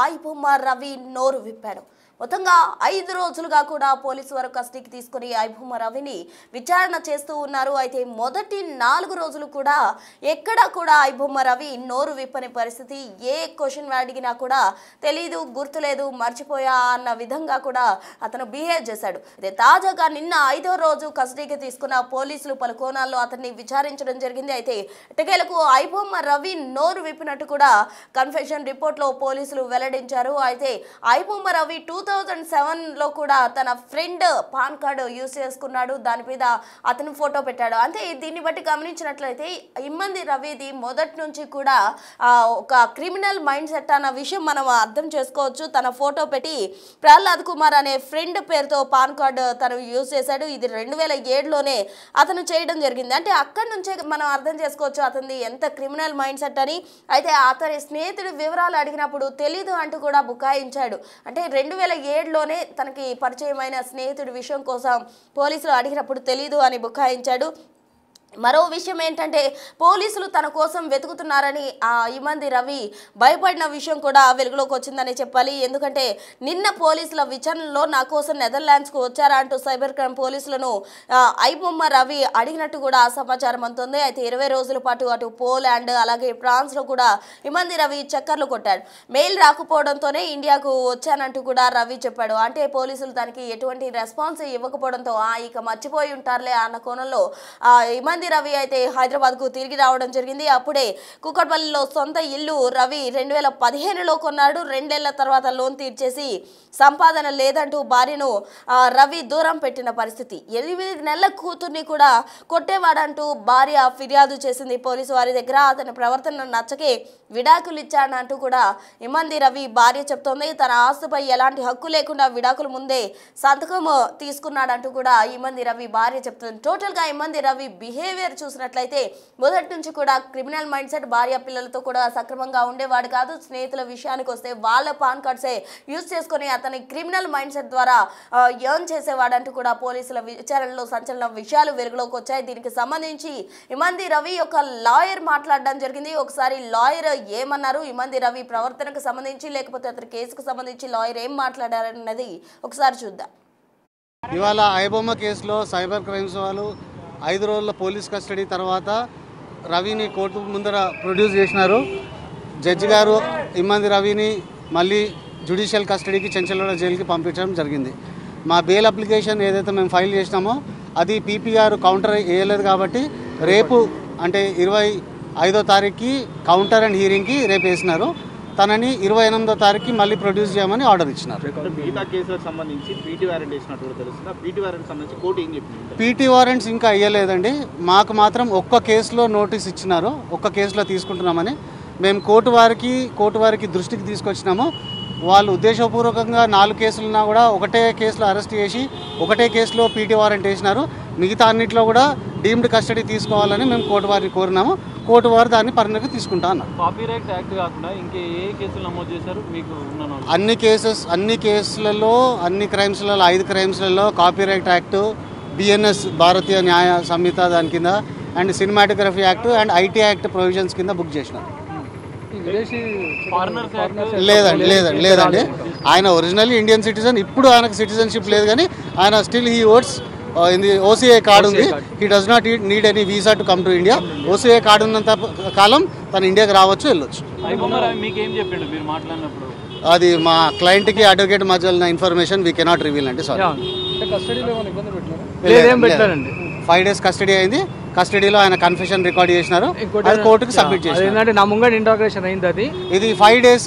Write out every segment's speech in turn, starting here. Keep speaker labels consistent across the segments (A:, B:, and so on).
A: ఐబొమ్మ రవి నోరు విప్పాడు. మొత్తంగా 5 రోజులుగా కూడా పోలీసు వారు కస్టడీకి తీసుకుని ఐబొమ్మ రవిని విచారణ చేస్తూ ఉన్నారు. అయితే మొదటి 4 రోజులు కూడా ఎక్కడా కూడా ఐబొమ్మ రవి నోరు విప్పని పరిస్థితి. ఏ క్వశ్చన్ అడిగినా కూడా తెలీదు, గుర్తులేదు, మర్చిపోయా అన్న విధంగా కూడా అతను బిహేవ్ చేశాడు. అయితే తాజాగా నిన్న 5వ రోజు కస్టడీకి తీసుకున్న పోలీసులు పలు కోణాల్లో అతన్ని విచారించడం జరిగింది. అయితే ఎట్టకేలకు ఐబొమ్మ రవి నోరు విప్పినట్టు కూడా కన్ఫెషన్ రిపోర్ట్లో పోలీసులు వెల్లడించారు. అయితే ఐబొమ్మ రవి 2007లో కూడా తన ఫ్రెండ్ పాన్ కార్డు యూజ్ చేసుకున్నాడు. దాని మీద అతను ఫోటో పెట్టాడు. అంటే దీన్ని బట్టి గమనించినట్లయితే ఇమ్మంది రవిది మొదటి నుంచి కూడా ఒక క్రిమినల్ మైండ్ సెట్ అన్న విషయం మనం అర్థం చేసుకోవచ్చు. తన ఫోటో పెట్టి ప్రహ్లాద్ కుమార్ అనే ఫ్రెండ్ పేరుతో పాన్ కార్డు తను యూజ్ చేశాడు. ఇది 2007లోనే అతను చేయడం జరిగింది. అంటే అక్కడి నుంచే మనం అర్థం చేసుకోవచ్చు అతనిది ఎంత క్రిమినల్ మైండ్ సెట్ అని. అయితే అతని స్నేహితుడి వివరాలు అడిగినప్పుడు తెలీదు అంటూ కూడా బుకాయించాడు. అంటే 2007లోనే తనకి పరిచయమైన స్నేహితుడి విషయం కోసం పోలీసులు అడిగినప్పుడు తెలీదు అని బుకాయించాడు. మరో విషయం ఏంటంటే పోలీసులు తన కోసం వెతుకుతున్నారని ఇమ్మంది రవి భయపడిన విషయం కూడా వెలుగులోకి వచ్చిందని చెప్పాలి. ఎందుకంటే నిన్న పోలీసుల విచారణలో నా కోసం నెదర్లాండ్స్కు వచ్చారా అంటూ సైబర్ క్రైమ్ పోలీసులను ఐబొమ్మ రవి అడిగినట్టు కూడా సమాచారం అందుతుంది. అయితే 20 రోజుల పాటు అటు పోలాండ్ అలాగే ఫ్రాన్స్లో కూడా ఇమ్మంది రవి చక్కర్లు కొట్టాడు. మెయిల్ రాకపోవడంతోనే ఇండియాకు వచ్చానంటూ కూడా రవి చెప్పాడు. అంటే పోలీసులు తనకి ఎటువంటి రెస్పాన్స్ ఇవ్వకపోవడంతో ఇక మర్చిపోయి ఉంటారులే అన్న కోణంలో ఇమ్మంది రవి అయితే హైదరాబాద్కు తిరిగి రావడం జరిగింది. అప్పుడే కుకట్పల్లిలో సొంత ఇల్లు రవి 2015లో కొన్నాడు. 2 ఏళ్ల తర్వాత లోన్ తీర్చేసి సంపాదన లేదంటూ భార్యను రవి దూరం పెట్టిన పరిస్థితి. 8 నెలల కూతుర్ని కూడా కొట్టేవాడంటూ భార్య ఫిర్యాదు చేసింది పోలీసు వారి దగ్గర. అతని ప్రవర్తన నచ్చకే విడాకులు ఇచ్చాడంటూ కూడా ఇమ్మంది రవి భార్య చెప్తోంది. తన ఆస్తిపై ఎలాంటి హక్కు లేకుండా విడాకుల ముందే సంతకం తీసుకున్నాడంటూ కూడా ఇమ్మంది రవి భార్య చెప్తుంది. టోటల్గా ఇమ్మంది రవి బిహేవియర్ చూసినట్లయితే మొదటి నుంచి కూడా క్రిమినల్ మైండ్ సెట్, భార్య పిల్లలతో కూడా సక్రమంగా ఉండేవాడు కాదు. స్నేహితుల విషయానికి వస్తే వాళ్ళ పాన్ కార్డ్సే యూజ్ చేసుకుని అతని క్రిమినల్ మైండ్ సెట్ ద్వారా ఎర్న్ చేసేవాడంటూ కూడా పోలీసుల విచారణలో సంచలన విషయాలు వెలుగులోకి వచ్చాయి. దీనికి సంబంధించి ఇమ్మంది రవి యొక్క లాయర్ మాట్లాడడం జరిగింది. ఒకసారి లాయర్ ఏమన్నారు, ఇమ్మంది రవి ప్రవర్తనకు సంబంధించి లేకపోతే అతని కేసుకు సంబంధించి లాయర్ ఏం మాట్లాడారన్నది ఒకసారి చూద్దాం.
B: ఇవాళ ఐబొమ్మ కేసులో సైబర్ క్రైమ్స్ వాళ్ళు 5 రోజుల పోలీస్ కస్టడీ తర్వాత రవిని కోర్టు ముందర ప్రొడ్యూస్ చేసినారు. జడ్జి గారు ఇమ్మంది రవిని మళ్ళీ జ్యుడిషియల్ కస్టడీకి చెంచల్గూడ జైలుకి పంపించడం జరిగింది. మా బెయిల్ అప్లికేషన్ ఏదైతే మేము ఫైల్ చేసినామో అది పీపీ గారు కౌంటర్ వేయలేదు కాబట్టి రేపు అంటే 25వ తారీఖుకి కౌంటర్ అండ్ హీరింగ్కి రేపు వేసినారు. తనని 28వ తారీఖుకి మళ్ళీ ప్రొడ్యూస్ చేయమని ఆర్డర్ ఇచ్చినారు. పీటీ వారెంట్స్ ఇంకా అయ్యలేదండి. మాకు మాత్రం ఒక్క కేసులో నోటీస్ ఇచ్చినారు, ఒక్క కేసులో తీసుకుంటున్నామని. మేము కోర్టు వారికి దృష్టికి తీసుకొచ్చినాము. వాళ్ళు ఉద్దేశపూర్వకంగా 4 కేసులున్నా కూడా ఒకటే కేసులో అరెస్ట్ చేసి ఒకటే కేసులో పీటీ వారెంట్ వేసినారు. మిగతా అన్నింటిలో కూడా డీమ్డ్ కస్టడీ తీసుకోవాలని మేము కోర్టు వారిని కోరినాము. కోర్టు వారు దాన్ని పరిగణలోకి తీసుకుంటా అన్నారు.
C: కాపీరైట్ యాక్ట్ కాకుండా ఇంకే ఏ కేసులు నమోదు చేశారు మీకు?
B: అన్ని కేసులలో అన్ని క్రైమ్స్లలో 5 క్రైమ్స్లలో కాపీరైట్ యాక్ట్, బిఎన్ఎస్ భారతీయ న్యాయ సంహిత దాని కింద and cinematography act and IT act provisions కింద బుక్ చేసినారు. లేదండి ఆయన ఒరిజినల్లీ ఇండియన్ సిటిజన్. ఇప్పుడు ఆయనకు సిటిజన్షిప్ లేదు కానీ ఆయన still he votes in the OCI card ఉంది. He does not need any visa to come to India. OCI card ఉన్నంత కాలం తను ఇండియాకి రావచ్చు, వెళ్ళొచ్చు. అది మా క్లయింట్కి అడ్వకేట్ మధ్య ఇన్ఫర్మేషన్ వీ కెనాట్ రివీల్ అండి. సారీ. 5 days కస్టడీ అయింది. కస్టడీలో ఆయన కన్ఫెషన్ రికార్డ్ చేసినారు, అది కోర్టుకి సబ్మిట్ చేసినారు.
C: నా ముంగట ఇంట్రాగేషన్ అయింది. అది
B: ఇది 5 days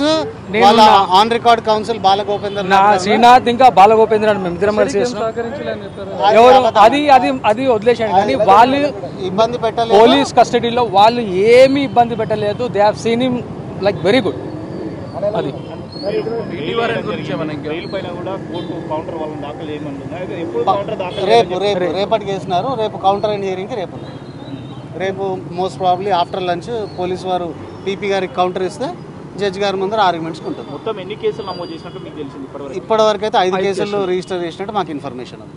B: వాళ్ళ ఆన్ రికార్డ్ కౌన్సిల్ బాలగోపేందర్
C: శ్రీనాథ్ ఇంకా బాలగోపేంద్ర మేమిద్దరం కలిసి అది వదిలేసాడు. కానీ వాళ్ళు
B: ఇబ్బంది పెట్టలేదు.
C: పోలీస్ కస్టడీలో వాళ్ళు ఏమీ ఇబ్బంది పెట్టలేదు. They have seen him like very good. అది
B: రేపటికి వేసినారు. రేపు కౌంటర్ అండ్ హియరింగ్కి రేపు most probably after lunch police వారు పీపీ గారికి కౌంటర్ ఇస్తే జడ్జి గారి ముందర ఆర్గ్యుమెంట్స్ ఉంటుంది.
D: మొత్తం ఎన్ని కేసులు నమోదు చేసినట్టు మీకు తెలిసింది?
B: ఇప్పటివరకు అయితే 5 కేసులు రిజిస్టర్ చేసినట్టు మాకు ఇన్ఫర్మేషన్ ఉంది.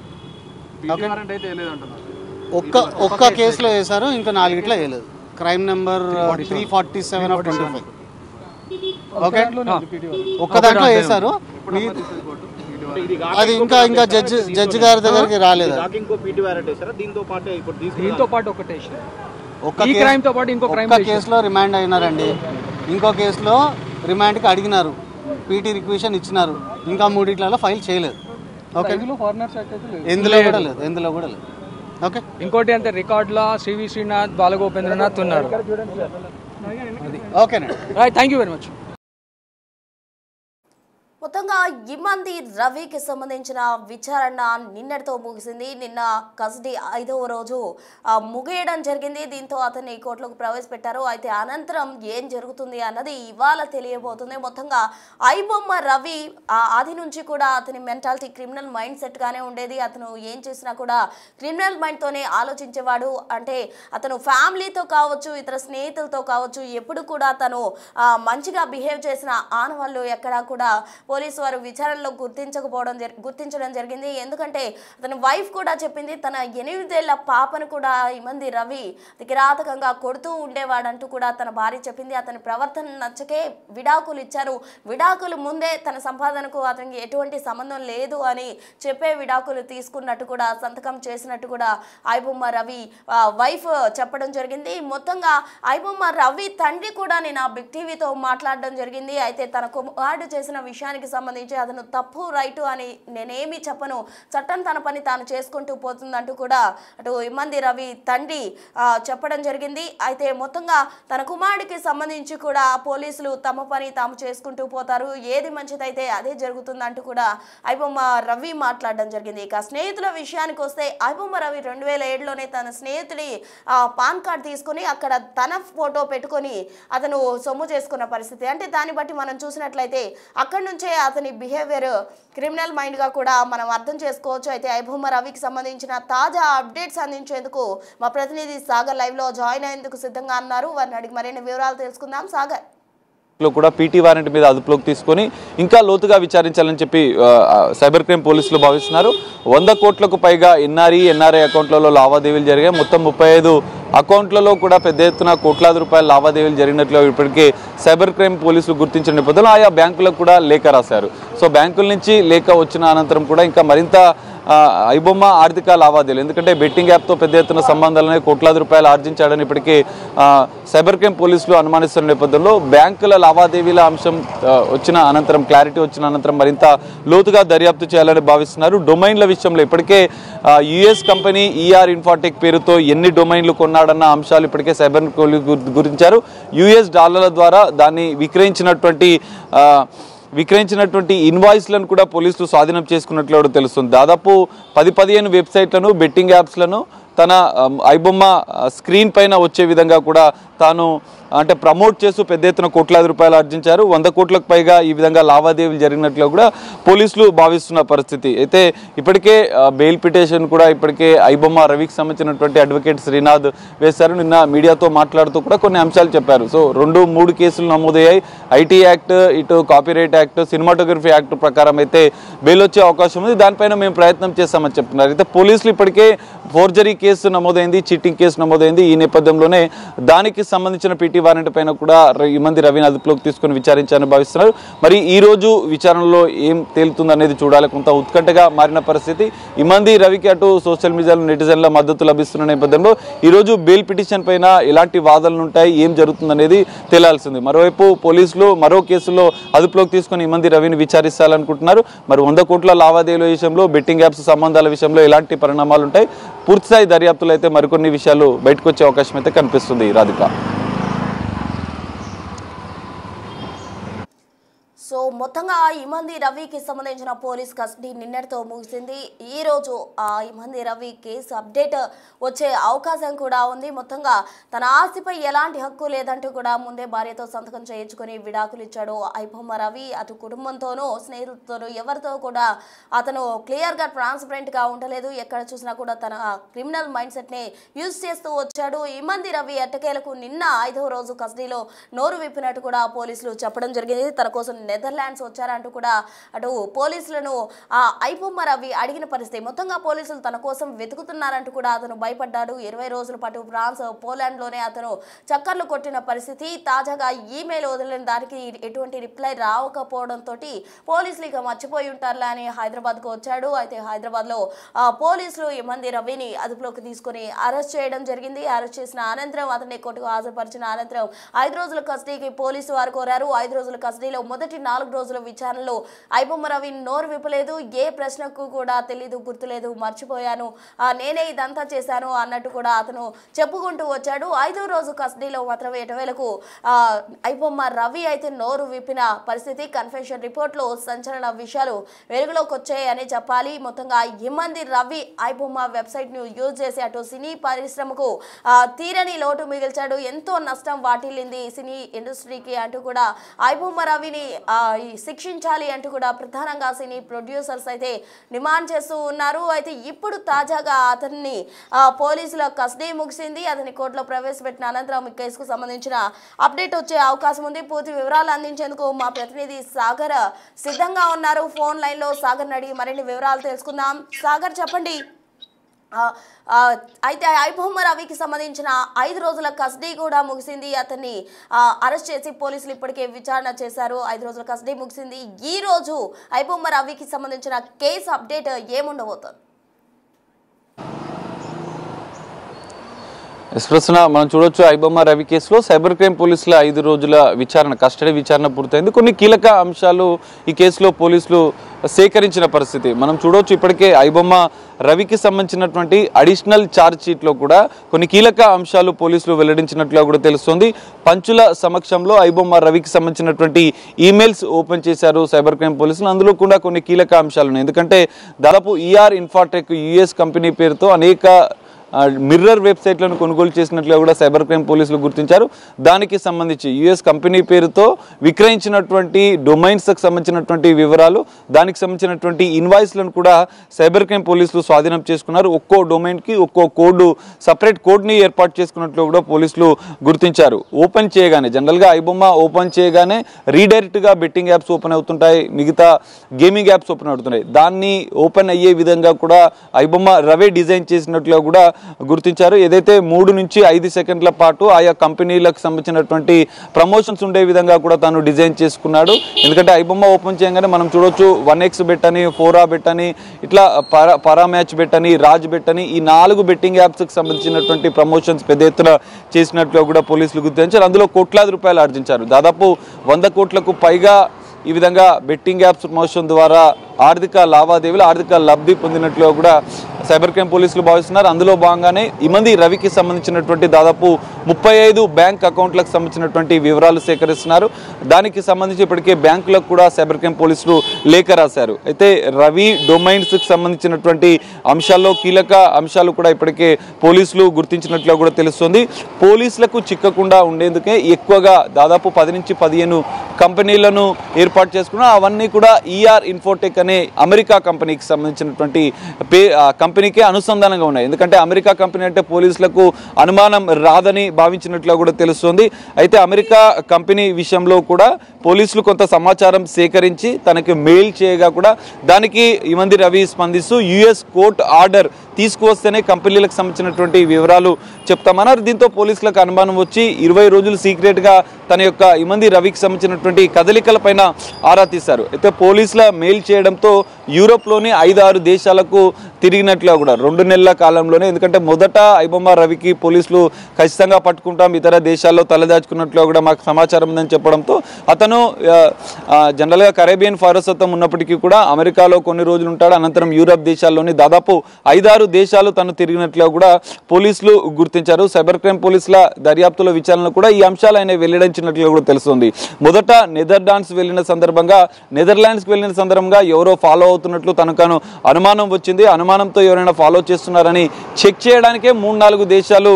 B: ఒక్క కేసులో వేశారు, ఇంకా 4 వేయలేదు. Crime number 347/25. ఓకే ఒక్క దాంట్లో వేశారు అది ఇంకా ఇంకా జడ్జి గారి దగ్గరికి రాలేదు.
C: దీంతో పాటు ఒకటే ఈ క్రైమ్ తో పాటు ఇంకో క్రైమ్
B: కేసులో రిమాండ్ అయినారండి, ఇంకో కేసులో రిమాండ్కి అడిగినారు, పీటీ రిక్వెషన్ ఇచ్చినారు, ఇంకా 3 ఫైల్ చేయలేదు. ఓకే ఎందులో కూడా లేదు. ఓకే
C: ఇంకోటి అంటే రికార్డులో శ్రీవి శ్రీనాథ్, బాలగోపేంద్రనాథ్ ఉన్నారు.
B: ఓకేనండి,
C: థ్యాంక్ యూ వెరీ మచ్.
A: మొత్తంగా ఇమ్మంది రవికి సంబంధించిన విచారణ నిన్నటితో ముగిసింది. నిన్న కస్టడీ 5వ రోజు ముగియడం జరిగింది. దీంతో అతన్ని కోర్టులోకి ప్రవేశపెట్టారు. అయితే అనంతరం ఏం జరుగుతుంది అన్నది ఇవాళ తెలియబోతుంది. మొత్తంగా ఐబొమ్మ రవి ఆది నుంచి కూడా అతని మెంటాలిటీ క్రిమినల్ మైండ్ సెట్ గానే ఉండేది. అతను ఏం చేసినా కూడా క్రిమినల్ మైండ్ తోనే ఆలోచించేవాడు. అంటే అతను ఫ్యామిలీతో కావచ్చు, ఇతర స్నేహితులతో కావచ్చు, ఎప్పుడు కూడా తను మంచిగా బిహేవ్ చేసిన ఆనవాళ్ళు ఎక్కడా కూడా పోలీసు వారు విచారణలో గుర్తించడం జరిగింది. ఎందుకంటే అతని వైఫ్ కూడా చెప్పింది, తన 8 ఏళ్ల పాపను కూడా ఇమ్మంది రవి కిరాతకంగా కొడుతూ ఉండేవాడంటూ కూడా తన భార్య చెప్పింది. అతని ప్రవర్తన నచ్చకే విడాకులు ఇచ్చారు. విడాకులు ముందే తన సంపాదనకు అతనికి ఎటువంటి సంబంధం లేదు అని చెప్పే విడాకులు తీసుకున్నట్టు కూడా, సంతకం చేసినట్టు కూడా ఐబొమ్మ రవి వైఫ్ చెప్పడం జరిగింది. మొత్తంగా ఐబొమ్మ రవి తండ్రి కూడా నేను బిగ్ టీవీతో మాట్లాడడం జరిగింది. అయితే తన కుమారుడు చేసిన విషయానికి సంబంధించి అతను తప్పు రైటు అని నేనేమి చెప్పను, చట్టం తన పని తాను చేసుకుంటూ పోతుందంటూ కూడా అటు ఇమ్మంది రవి తండ్రి చెప్పడం జరిగింది. అయితే మొత్తంగా తన కుమారుడికి సంబంధించి కూడా పోలీసులు తమ పని తాము చేసుకుంటూ పోతారు, ఏది మంచిదైతే అదే జరుగుతుందంటూ కూడా ఐబొమ్మ రవి మాట్లాడడం జరిగింది. ఇక స్నేహితుల విషయానికి వస్తే ఐబొమ్మ రవి 2007లోనే తన స్నేహితుడి పాన్ కార్డ్ తీసుకుని అక్కడ తన ఫోటో పెట్టుకొని అతను సొమ్ము చేసుకున్న పరిస్థితి. అంటే దాన్ని బట్టి మనం చూసినట్లయితే అక్కడి నుంచే అతని బిహేవియర్ క్రిమినల్ మైండ్ గా కూడా మనం అర్థం చేసుకోవచ్చు. అయితే ఐబొమ్మ రవికి సంబంధించిన తాజా అప్డేట్స్ అందించేందుకు మా ప్రతినిధి సాగర్ లైవ్ లో జాయిన్ అయ్యేందుకు సిద్ధంగా ఉన్నారు. వారిని అడిగి మరిన్ని వివరాలు తెలుసుకుందాం. సాగర్
E: కూడా పీటీ వారెంట్ మీద అదుపులోకి తీసుకొని ఇంకా లోతుగా విచారించాలని చెప్పి సైబర్ క్రైమ్ పోలీసులు భావిస్తున్నారు. 100 కోట్లకు పైగా ఎన్ఆర్ఐ అకౌంట్లలో లావాదేవీలు జరిగాయి. మొత్తం 35 అకౌంట్లలో కూడా పెద్ద ఎత్తున కోట్లాది రూపాయల లావాదేవీలు జరిగినట్లు ఇప్పటికే సైబర్ క్రైమ్ పోలీసులు గుర్తించిన నేపథ్యంలో ఆయా బ్యాంకులకు కూడా లేఖ రాశారు. సో బ్యాంకుల నుంచి లేఖ వచ్చిన అనంతరం కూడా ఇంకా మరింత ఐబొమ్మ ఆర్థిక లావాదేవీలు, ఎందుకంటే బెట్టింగ్ యాప్తో పెద్ద ఎత్తున సంబంధాలనే కోట్లాది రూపాయలు ఆర్జించాడని ఇప్పటికే సైబర్ క్రైమ్ పోలీసులు అనుమానిస్తున్న నేపథ్యంలో బ్యాంకుల లావాదేవీల అంశం వచ్చిన అనంతరం, క్లారిటీ వచ్చిన అనంతరం మరింత లోతుగా దర్యాప్తు చేయాలని భావిస్తున్నారు. డొమైన్ల విషయంలో ఇప్పటికే యుఎస్ కంపెనీ ఈఆర్ ఇన్ఫాటెక్ పేరుతో ఎన్ని డొమైన్లు కొన్నాడన్న అంశాలు ఇప్పటికే సైబర్ గురించారు. యుఎస్ డాలర్ల ద్వారా దాన్ని విక్రయించినటువంటి ఇన్వాయిస్లను కూడా పోలీసులు స్వాధీనం చేసుకున్నట్లు తెలుస్తుంది. దాదాపు 10-15 వెబ్సైట్లను, బెట్టింగ్ యాప్స్లను తన ఐబొమ్మ స్క్రీన్ పైన వచ్చే విధంగా కూడా తాను అంటే ప్రమోట్ చేస్తూ పెద్ద ఎత్తున కోట్లాది రూపాయలు ఆర్జించారు. 100 కోట్లకు పైగా ఈ విధంగా లావాదేవీలు జరిగినట్లు కూడా పోలీసులు భావిస్తున్న పరిస్థితి. అయితే ఇప్పటికే బెయిల్ పిటిషన్ కూడా ఇప్పటికే ఐబొమ్మ రవికి సంబంధించినటువంటి అడ్వకేట్ శ్రీనాథ్ వేశారు. నిన్న మీడియాతో మాట్లాడుతూ కూడా కొన్ని అంశాలు చెప్పారు. సో 2-3 కేసులు నమోదయ్యాయి. ఐటీ యాక్ట్, ఇటు కాపీరైట్ యాక్ట్, సినిమాటోగ్రఫీ యాక్ట్ ప్రకారం అయితే బెయిల్ వచ్చే అవకాశం ఉంది. దానిపైన మేము ప్రయత్నం చేస్తామని చెప్తున్నారు. అయితే పోలీసులు ఇప్పటికే ఫోర్జరీ కేసు నమోదైంది, చీటింగ్ కేసు నమోదైంది. ఈ నేపథ్యంలోనే దానికి సంబంధించిన పీటీ వారెంట్ పైన కూడా ఇమ్మంది రవిని అదుపులోకి తీసుకుని విచారించాలని భావిస్తున్నారు. మరి ఈ రోజు విచారణలో ఏం తేలుతుందనేది చూడాలి. కొంత ఉత్కంఠగా మారిన పరిస్థితి. ఇమ్మంది రవికి అటు సోషల్ మీడియాలో నెటిజన్ల మద్దతు లభిస్తున్న నేపథ్యంలో ఈరోజు బెయిల్ పిటిషన్ పైన ఎలాంటి వాదనలు ఉంటాయి, ఏం జరుగుతుందనేది తేలాల్సింది. మరోవైపు పోలీసులు మరో కేసులో అదుపులోకి తీసుకుని ఇమ్మంది రవిని విచారిస్తారనుకుంటున్నారు. మరి 100 కోట్ల లావాదేవీల విషయంలో, బెట్టింగ్ యాప్స్ సంబంధాల విషయంలో ఎలాంటి పరిణామాలు ఉంటాయి, పూర్తిస్థాయి దర్యాప్తులో అయితే మరికొన్ని విషయాలు బయటకు వచ్చే అవకాశం అయితే కనిపిస్తుంది. రాధిక.
A: సో మొత్తంగా ఇమ్మంది రవికి సంబంధించిన పోలీస్ కస్టడీ నిన్నటితో ముగిసింది. ఈరోజు ఇమ్మంది రవి కేసు అప్డేట్ వచ్చే అవకాశం కూడా ఉంది. మొత్తంగా తన ఆస్తిపై ఎలాంటి హక్కు లేదంటూ కూడా ముందే భార్యతో సంతకం చేయించుకొని విడాకులు ఇచ్చాడు ఐబొమ్మ రవి. అటు కుటుంబంతోనూ, స్నేహితులతోనూ ఎవరితో కూడా అతను క్లియర్గా ట్రాన్స్పరెంట్గా ఉండలేదు. ఎక్కడ చూసినా కూడా తన క్రిమినల్ మైండ్ సెట్ని యూజ్ చేస్తూ వచ్చాడు. ఇమ్మంది రవి ఎట్టకేలకు నిన్న 5వ రోజు కస్టడీలో నోరు విప్పినట్టు కూడా పోలీసులు చెప్పడం జరిగింది. తన కోసం నెదర్లాండ్స్ వచ్చారంటూ కూడా అటు పోలీసులను ఐబొమ్మ రవి అడిగిన పరిస్థితి. మొత్తంగా పోలీసులు తన కోసం వెతుకుతున్నారంటూ కూడా అతను భయపడ్డాడు. 20 రోజుల పాటు ఫ్రాన్స్ పోలాండ్లోనే అతను చక్కర్లు కొట్టిన పరిస్థితి. తాజాగా ఈమెయిల్ వదిలిన దానికి ఎటువంటి రిప్లై రాకపోవడంతో పోలీసులు ఇక మర్చిపోయి ఉంటారులే అని హైదరాబాద్కు వచ్చాడు. అయితే హైదరాబాద్లో పోలీసులు ఇమ్మంది రవిని అదుపులోకి తీసుకుని అరెస్ట్ చేయడం జరిగింది. అరెస్ట్ చేసిన అనంతరం అతన్ని కోర్టుకు హాజరుపరిచిన అనంతరం 5 రోజుల కస్టడీకి పోలీసు వారు కోరారు. 5 రోజుల కస్టడీలో మొదటి 4 రోజుల విచారణలో ఐబొమ్మ రవి నోరు విప్పలేదు. ఏ ప్రశ్నకు కూడా తెలీదు, గుర్తులేదు, మర్చిపోయాను, నేనే ఇదంతా చేశాను అన్నట్టు కూడా అతను చెప్పుకుంటూ వచ్చాడు. 5వ రోజు కస్టడీలో మాత్రమే ఎటవేలకు ఐబొమ్మ రవి అయితే నోరు విప్పిన పరిస్థితి. కన్ఫెషన్ రిపోర్ట్లో సంచలన విషయాలు వెలుగులోకి వచ్చాయని చెప్పాలి. మొత్తంగా ఇమ్మంది రవి ఐబొమ్మ వెబ్సైట్ ను యూజ్ చేసి అటు సినీ పరిశ్రమకు తీరని లోటు మిగిల్చాడు. ఎంతో నష్టం వాటిల్లింది సినీ ఇండస్ట్రీకి అంటూ కూడా ఐబొమ్మ రవిని శిక్షించాలి అంటూ కూడా ప్రధానంగా సినీ ప్రొడ్యూసర్స్ అయితే డిమాండ్ చేస్తూ ఉన్నారు. అయితే ఇప్పుడు తాజాగా అతన్ని పోలీసుల కస్టడీ ముగిసింది. అతని కోర్టులో ప్రవేశపెట్టిన అనంతరం ఈ కేసుకు సంబంధించిన అప్డేట్ వచ్చే అవకాశం ఉంది. పూర్తి వివరాలు అందించేందుకు మా ప్రతినిధి సాగర్ సిద్ధంగా ఉన్నారు. ఫోన్ లైన్ లో సాగర్ అడిగి మరిన్ని వివరాలు తెలుసుకుందాం. సాగర్ చెప్పండి. అయితే ఐబొమ్మ రవికి సంబంధించిన 5 రోజుల కస్టడీ కూడా ముగిసింది. అతన్ని అరెస్ట్ చేసి పోలీసులు ఇప్పటికే విచారణ చేశారు. 5 రోజుల కస్టడీ ముగిసింది. ఈ రోజు ఐబొమ్మ రవికి సంబంధించిన కేసు అప్డేట్ ఏముండబోతోంది?
E: ప్రశ్న మనం చూడొచ్చు, ఐబొమ్మ రవి కేసులో సైబర్ క్రైమ్ పోలీసుల 5 రోజుల విచారణ, కస్టడీ విచారణ పూర్తయింది. కొన్ని కీలక అంశాలు ఈ కేసులో పోలీసులు సేకరించిన పరిస్థితి మనం చూడొచ్చు. ఇప్పటికే ఐబొమ్మ రవికి సంబంధించినటువంటి అడిషనల్ ఛార్జ్ షీట్లో కూడా కొన్ని కీలక అంశాలు పోలీసులు వెల్లడించినట్లుగా కూడా తెలుస్తుంది. పంచుల సమక్షంలో ఐబొమ్మ రవికి సంబంధించినటువంటి ఈమెయిల్స్ ఓపెన్ చేశారు సైబర్ క్రైమ్ పోలీసులు. అందులో కూడా కొన్ని కీలక అంశాలు ఉన్నాయి. ఎందుకంటే దాదాపు ఈఆర్ ఇన్ఫాటెక్ యుఎస్ కంపెనీ పేరుతో అనేక మిర్రర్ వెబ్సైట్లను కొనుగోలు చేసినట్లుగా కూడా సైబర్ క్రైమ్ పోలీసులు గుర్తించారు. దానికి సంబంధించి యుఎస్ కంపెనీ పేరుతో విక్రయించినటువంటి డొమైన్స్కి సంబంధించినటువంటి వివరాలు, దానికి సంబంధించినటువంటి ఇన్వాయిస్లను కూడా సైబర్ క్రైమ్ పోలీసులు స్వాధీనం చేసుకున్నారు. ఒక్కో డొమైన్కి ఒక్కో కోడ్, సపరేట్ కోడ్ని ఏర్పాటు చేసుకున్నట్లు కూడా పోలీసులు గుర్తించారు. ఓపెన్ చేయగానే, జనరల్గా ఐబొమ్మ ఓపెన్ చేయగానే రీడైరెక్ట్గా బెట్టింగ్ యాప్స్ ఓపెన్ అవుతుంటాయి, మిగతా గేమింగ్ యాప్స్ ఓపెన్ అవుతున్నాయి. దాన్ని ఓపెన్ అయ్యే విధంగా కూడా ఐబొమ్మ రవే డిజైన్ చేసినట్లుగా కూడా గుర్తించారు. ఏదైతే 3 నుంచి 5 సెకండ్ల పాటు ఆయా కంపెనీలకు సంబంధించినటువంటి ప్రమోషన్స్ ఉండే విధంగా కూడా తాను డిజైన్ చేసుకున్నాడు. ఎందుకంటే ఐబొమ్మ ఓపెన్ చేయగానే మనం చూడొచ్చు 1x బెట్ అని, 4A బెట్ అని, ఇట్లా పరా మ్యాచ్ బెట్ అని, రాజ్ బెట్ అని, ఈ 4 బెట్టింగ్ యాప్స్కి సంబంధించినటువంటి ప్రమోషన్స్ పెద్ద ఎత్తున చేసినట్లుగా కూడా పోలీసులు గుర్తించారు. అందులో కోట్లాది రూపాయలు ఆర్జించారు. దాదాపు 100 కోట్లకు పైగా ఈ విధంగా బెట్టింగ్ యాప్స్ ప్రమోషన్ ద్వారా ఆర్థిక లావాదేవీలు, ఆర్థిక లబ్ధి పొందినట్లు కూడా సైబర్ క్రైమ్ పోలీసులు భావిస్తున్నారు. అందులో భాగంగానే ఇమ్మంది రవికి సంబంధించినటువంటి దాదాపు 35 బ్యాంక్ అకౌంట్లకు సంబంధించినటువంటి వివరాలు సేకరిస్తున్నారు. దానికి సంబంధించి ఇప్పటికే బ్యాంకులకు కూడా సైబర్ క్రైమ్ పోలీసులు లేఖ రాశారు. అయితే రవి డొమైన్స్కి సంబంధించినటువంటి అంశాల్లో కీలక అంశాలు కూడా ఇప్పటికే పోలీసులు గుర్తించినట్లు కూడా తెలుస్తుంది. పోలీసులకు చిక్కకుండా ఉండేందుకే ఎక్కువగా దాదాపు 10 నుంచి 15 కంపెనీలను ఏర్పాటు చేసుకున్నారు. అవన్నీ కూడా ఈఆర్ ఇన్ఫోటెక్ అనే అమెరికా కంపెనీకి సంబంధించినటువంటి కంపెనీకే అనుసంధానంగా ఉన్నాయి. ఎందుకంటే అమెరికా కంపెనీ అంటే పోలీసులకు అనుమానం రాదని భావించినట్లు కూడా తెలుస్తుంది. అయితే అమెరికా కంపెనీ విషయంలో కూడా పోలీసులు కొంత సమాచారం సేకరించి తనకి మెయిల్ చేయగా కూడా దానికి ఇమ్మంది రవి స్పందిస్తూ యుఎస్ కోర్టు ఆర్డర్ తీసుకువస్తేనే కంపెనీలకు సంబంధించినటువంటి వివరాలు చెప్తామన్నారు. దీంతో పోలీసులకు అనుమానం వచ్చి 20 రోజులు సీక్రెట్గా తన యొక్క ఇమ్మంది రవికి సంబంధించినటువంటి కదలికలపైన ఆరా తీశారు. అయితే పోలీసుల మెయిల్ చేయడంతో యూరోప్లోని 5-6 దేశాలకు తిరిగినట్లుగా కూడా 2 నెలల కాలంలోనే, ఎందుకంటే మొదట ఐబొమ్మ రవికి పోలీసులు ఖచ్చితంగా పట్టుకుంటాం, ఇతర దేశాల్లో తలదాచుకున్నట్లుగా కూడా మాకు సమాచారం ఉందని చెప్పడంతో అతను జనరల్గా కరేబియన్ పౌరసత్వం ఉన్నప్పటికీ కూడా అమెరికాలో కొన్ని రోజులు ఉంటాడు. అనంతరం యూరప్ దేశాల్లోని దాదాపు 5-6 దేశాలు తను తిరిగినట్లుగా కూడా పోలీసులు గుర్తించారు. సైబర్ క్రైమ్ పోలీసుల దర్యాప్తుల విచారణలో కూడా ఈ అంశాలు ఆయన వెల్లడించినట్లుగా కూడా తెలుస్తుంది. మొదట నెదర్లాండ్స్కి వెళ్ళిన సందర్భంగా ఎవరో ఫాలో అవుతున్నట్లు తనకు అనుమానం వచ్చింది. అనుమానంతో ఎవరైనా ఫాలో చేస్తున్నారని చెక్ చేయడానికే 3-4 దేశాలు,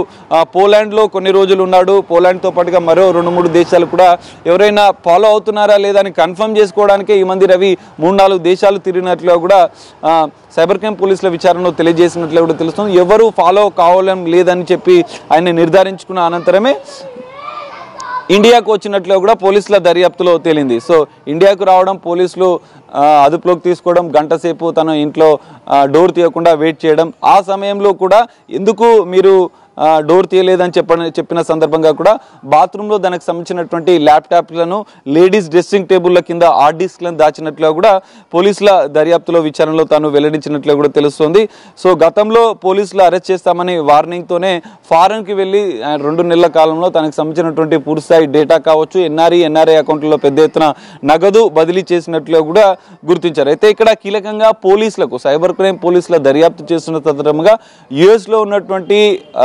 E: పోలాండ్లో కొన్ని రోజులు ఉన్నాడు. పోలాండ్తో పాటుగా మరో 2-3 దేశాలు కూడా ఎవరైనా ఫాలో అవుతున్నారా లేదా అని కన్ఫర్మ్ చేసుకోవడానికే ఇమ్మంది రవి 3-4 దేశాలు తిరిగినట్లుగా కూడా సైబర్ క్రైమ్ పోలీసుల విచారణలో తెలియజేసినట్లు కూడా తెలుస్తుంది. ఎవరు ఫాలో కావాలని లేదని చెప్పి ఆయన నిర్ధారించుకున్న అనంతరమే ఇండియాకు వచ్చినట్లు కూడా పోలీసుల దర్యాప్తులో తేలింది. సో ఇండియాకు రావడం, పోలీసులు అదుపులోకి తీసుకోవడం, గంట సేపు తన ఇంట్లో డోర్ తీయకుండా వెయిట్ చేయడం, ఆ సమయంలో కూడా ఎందుకు మీరు డోర్ తీయలేదని చెప్పిన సందర్భంగా కూడా బాత్రూంలో దానికి సంబంధించినటువంటి ల్యాప్టాప్లను, లేడీస్ డ్రెస్సింగ్ టేబుల్ల కింద హార్డ్ డిస్క్లను దాచినట్లుగా కూడా పోలీసుల దర్యాప్తులో విచారణలో తాను వెల్లడించినట్లుగా కూడా తెలుస్తోంది. సో గతంలో పోలీసులు అరెస్ట్ చేస్తామని వార్నింగ్తోనే ఫారెన్కి వెళ్ళి 2 నెలల కాలంలో తనకు సంబంధించినటువంటి పూర్తిస్థాయి డేటా కావచ్చు, ఎన్ఆర్ఐ అకౌంట్లలో పెద్ద ఎత్తున నగదు బదిలీ చేసినట్లుగా కూడా గుర్తించారు. అయితే ఇక్కడ కీలకంగా పోలీసులకు, సైబర్ క్రైమ్ పోలీసుల దర్యాప్తు చేస్తున్న సందర్భంగా యుఎస్లో ఉన్నటువంటి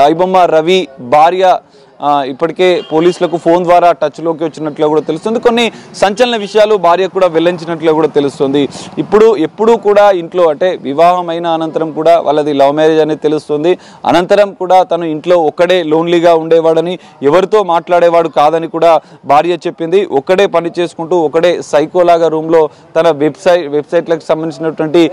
E: ఐబొమ్మ రవి భార్య ఇప్పటికే పోలీసులకు ఫోన్ ద్వారా టచ్లోకి వచ్చినట్లు కూడా తెలుస్తుంది. కొన్ని సంచలన విషయాలు భార్య కూడా వెల్లడించినట్లు కూడా తెలుస్తుంది. ఎప్పుడు కూడా ఇంట్లో అంటే వివాహం అయిన అనంతరం కూడా వాళ్ళది లవ్ మ్యారేజ్ అనేది తెలుస్తుంది. అనంతరం కూడా తను ఇంట్లో ఒక్కడే లోన్లీగా ఉండేవాడని, ఎవరితో మాట్లాడేవాడు కాదని కూడా భార్య చెప్పింది. ఒక్కడే పని చేసుకుంటూ, ఒక్కడే సైకోలాగా రూమ్లో తన వెబ్సైట్లకు సంబంధించినటువంటి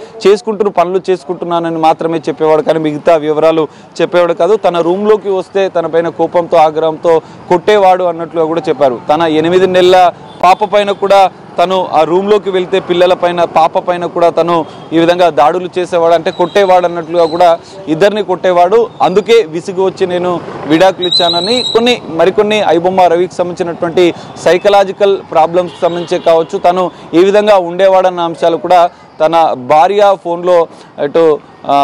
E: పనులు చేసుకుంటున్నానని మాత్రమే చెప్పేవాడు, కానీ మిగతా వివరాలు చెప్పేవాడు కాదు. తన రూమ్లోకి వస్తే తన పైన కోపంతో, ఆగ్రహంతో కొట్టేవాడు అన్నట్లుగా కూడా చెప్పారు. తన 8 నెలల పాప పైన కూడా తను ఆ రూమ్లోకి వెళ్తే పిల్లల పైన, పాప పైన కూడా తను ఈ విధంగా దాడులు చేసేవాడు, అంటే కొట్టేవాడు అన్నట్లుగా కూడా ఇద్దరిని కొట్టేవాడు. అందుకే విసిగి వచ్చి నేను విడాకులు ఇచ్చానని మరికొన్ని ఐబొమ్మ రవికి సంబంధించినటువంటి సైకలాజికల్ ప్రాబ్లమ్స్ సంబంధించే కావచ్చు, తను ఏ విధంగా ఉండేవాడన్న అంశాలు కూడా తన భార్య ఫోన్లో అటు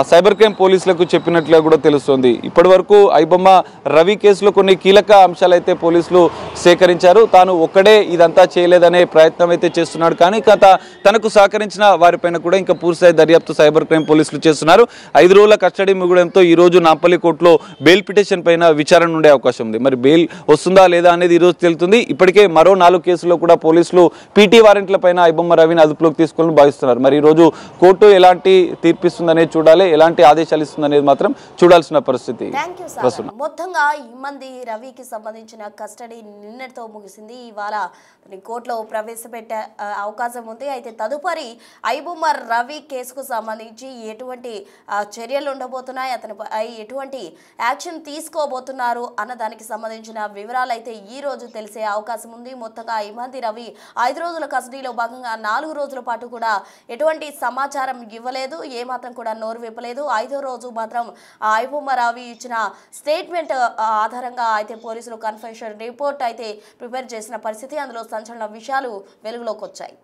E: సైబర్ క్రైమ్ పోలీసులకు చెప్పినట్లుగా కూడా తెలుస్తుంది. ఇప్పటి వరకు ఐబొమ్మ రవి కేసులో కొన్ని కీలక అంశాలైతే పోలీసులు సేకరించారు. తాను ఒక్కడే ఇదంతా చేయలేదనే ప్రయత్నం అయితే చేస్తున్నాడు, కానీ తనకు సహకరించిన వారిపైన కూడా ఇంకా పూర్తిస్థాయి దర్యాప్తు సైబర్ క్రైమ్ పోలీసులు చేస్తున్నారు. 5 రోజుల కస్టడీ ముగడంతో ఈ రోజు నాంపల్లి కోర్టులో బెయిల్ పిటిషన్ పైన విచారణ ఉండే అవకాశం ఉంది. మరి బెయిల్ వస్తుందా లేదా అనేది ఈ రోజు తెలుస్తుంది. ఇప్పటికే మరో 4 కేసుల్లో కూడా పోలీసులు పీటీ వారెంట్ల పైన ఐబొమ్మ రవిని అదుపులోకి తీసుకోవాలని భావిస్తున్నారు. మరి ఈ రోజు కోర్టు ఎలాంటి తీర్పిస్తుందనేది చూడాలి, ఎలాంటి ఆదేశాలు ఇస్తుందనేది మాత్రం చూడాల్సిన పరిస్థితి.
A: మొత్తంగా ఇమ్మంది రవికి సంబంధించిన కస్టడీ నిన్నటితో ముగిసింది. ఇవాళ కోర్టులో ప్రవేశపెట్టే అవకాశం ఉంది. అయితే తదుపరి ఐబొమ్మ రవి కేసుకు సంబంధించి ఎటువంటి చర్యలు ఉండబోతున్నాయి, అతనిపై ఎటువంటి యాక్షన్ తీసుకోబోతున్నారు అన్న దానికి సంబంధించిన వివరాలు అయితే ఈ రోజు తెలిసే అవకాశం ఉంది. మొత్తంగా ఇమ్మంది రవి 5 రోజుల కస్టడీలో భాగంగా 4 రోజుల పాటు కూడా ఎటువంటి సమాచారం ఇవ్వలేదు, ఏమాత్రం కూడా నోరు విప్పలేదు. 5వ రోజు మాత్రం ఐబొమ్మ రవి ఇచ్చిన స్టేట్మెంట్ ఆధారంగా అయితే పోలీసులు కన్ఫెషన్ రిపోర్ట్ అయితే ప్రిపేర్ చేసిన పరిస్థితి. అందులో సంచలన విషయాలు వెలుగులోకి వచ్చాయి.